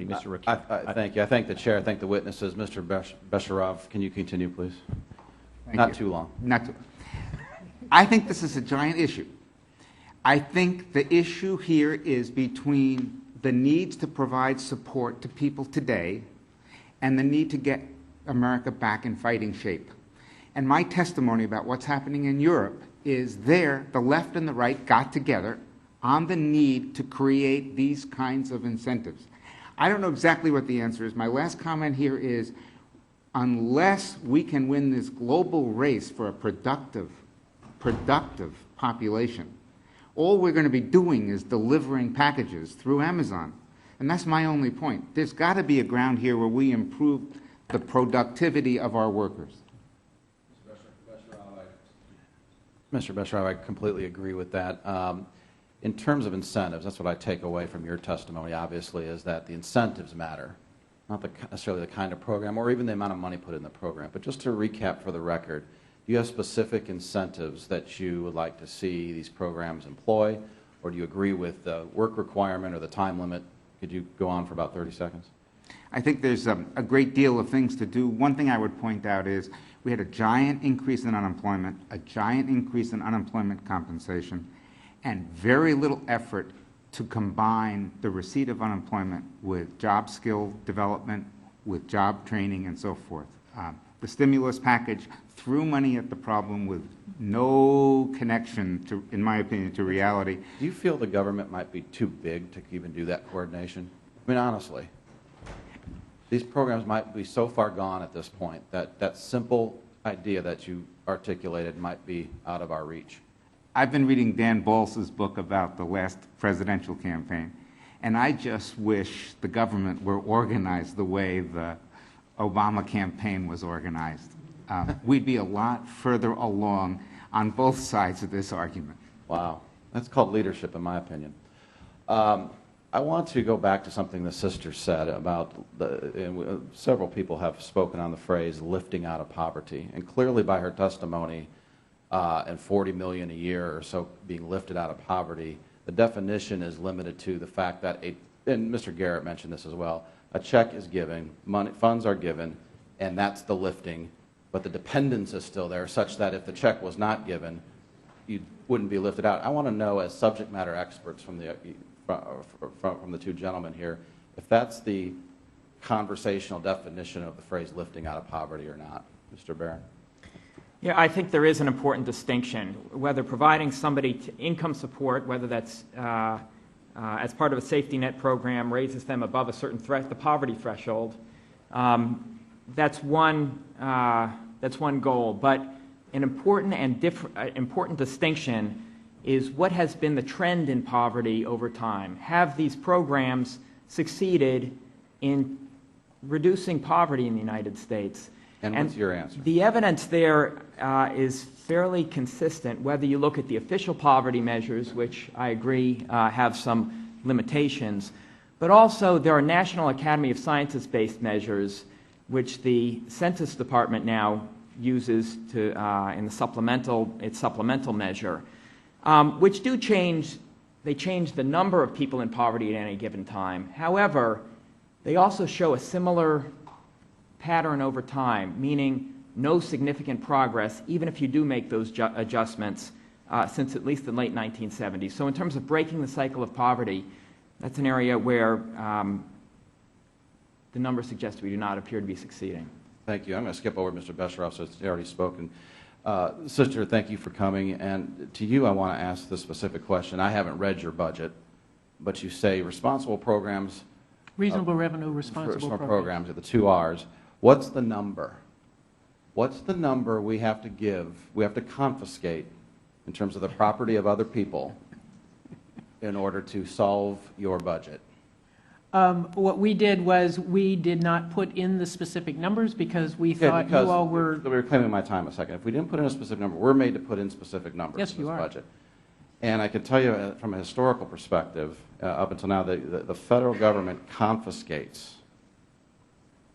Mr. Rokita. Thank you. I thank the chair. I thank the witnesses. Mr. Besharov, can you continue, please? Not too long. Not too. I think this is a giant issue. I think the issue here is between the needs to provide support to people today and the need to get America back in fighting shape. And my testimony about what's happening in Europe is there, the left and the right got together on the need to create these kinds of incentives. I don't know exactly what the answer is. My last comment here is, unless we can win this global race for a productive population, all we're going to be doing is delivering packages through Amazon. And that's my only point. There's got to be a ground here where we improve the productivity of our workers. Mr. Besharov, I completely agree with that. In terms of incentives, that's what I take away from your testimony, obviously, is that the incentives matter, not necessarily the kind of program or even the amount of money put in the program. But just to recap for the record, do you have specific incentives that you would like to see these programs employ, or do you agree with the work requirement or the time limit? Could you go on for about 30 seconds? I think there's a great deal of things to do. One thing I would point out is we had a giant increase in unemployment, a giant increase in unemployment compensation, and very little effort to combine the receipt of unemployment with job skill development, with job training, and so forth. The stimulus package threw money at the problem with no connection, to, in my opinion, to reality. Do you feel the government might be too big to even do that coordination? I mean, honestly, these programs might be so far gone at this point that that simple idea that you articulated might be out of our reach. I've been reading Dan Balz's book about the last presidential campaign, and I just wish the government were organized the way the Obama campaign was organized. We'd be a lot further along on both sides of this argument. Wow. That's called leadership, in my opinion. I want to go back to something the sister said about, several people have spoken on the phrase lifting out of poverty, and clearly by her testimony, and 40 million a year or so being lifted out of poverty, the definition is limited to the fact that, and Mr. Garrett mentioned this as well, a check is given, money, funds are given, and that's the lifting, but the dependence is still there, such that if the check was not given, you wouldn't be lifted out. I want to know, as subject matter experts from the two gentlemen here, if that's the conversational definition of the phrase lifting out of poverty or not. Mr. Barron. Yeah, I think there is an important distinction, whether providing somebody income support, whether that's as part of a safety net program, raises them above a certain the poverty threshold. That's one goal. But an important and important distinction is what has been the trend in poverty over time. Have these programs succeeded in reducing poverty in the United States? And what's your answer? The evidence there is fairly consistent, whether you look at the official poverty measures, which I agree have some limitations, but also there are National Academy of Sciences-based measures, which the Census Department now uses to, in the supplemental measure, which do change. They change the number of people in poverty at any given time. However, they also show a similar pattern over time, meaning no significant progress, even if you do make those adjustments since at least the late 1970s. So in terms of breaking the cycle of poverty, that's an area where the numbers suggest we do not appear to be succeeding. Thank you. I'm going to skip over Mr. Besharov, so it's already spoken. Sister, thank you for coming. And to you, I want to ask this specific question. I haven't read your budget, but you say responsible programs. Reasonable revenue, responsible programs are the two R's. What's the number? What's the number we have to give, we have to confiscate in terms of the property of other people in order to solve your budget? What we did was we did not put in the specific numbers because we thought you all were... We were claiming my time a second. If we didn't put in a specific number, we're made to put in specific numbers yes, in this you are. budget. And I can tell you from a historical perspective, up until now, the federal government confiscates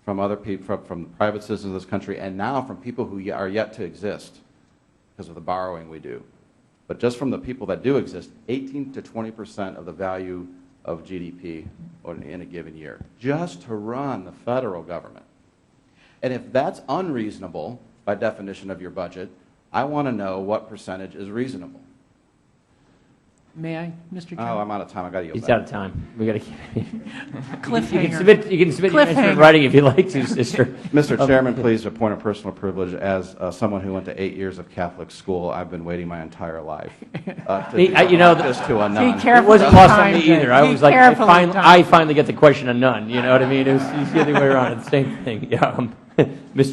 from other people, from private citizens of this country, and now from people who are yet to exist because of the borrowing we do. But just from the people that do exist, 18 to 20% of the value of GDP in a given year, just to run the federal government. And if that's unreasonable by definition of your budget, I want to know what percentage is reasonable. May I, Mr. Oh, Chairman? I'm out of time. I got to yield He's back. out of time. We got to keep. Cliffhanger. You can submit your answer in Cliffhanger. writing if you like to, sister. Mr. Chairman, please, a point of personal privilege. As someone who went to 8 years of Catholic school, I've been waiting my entire life You know, this to a nun. Be careful. It wasn't with lost on time, me either. Jay. I Be was like, careful with time. I finally get the question of none. You know what I mean? It's the other way around. It's the same thing. Yeah. Mr.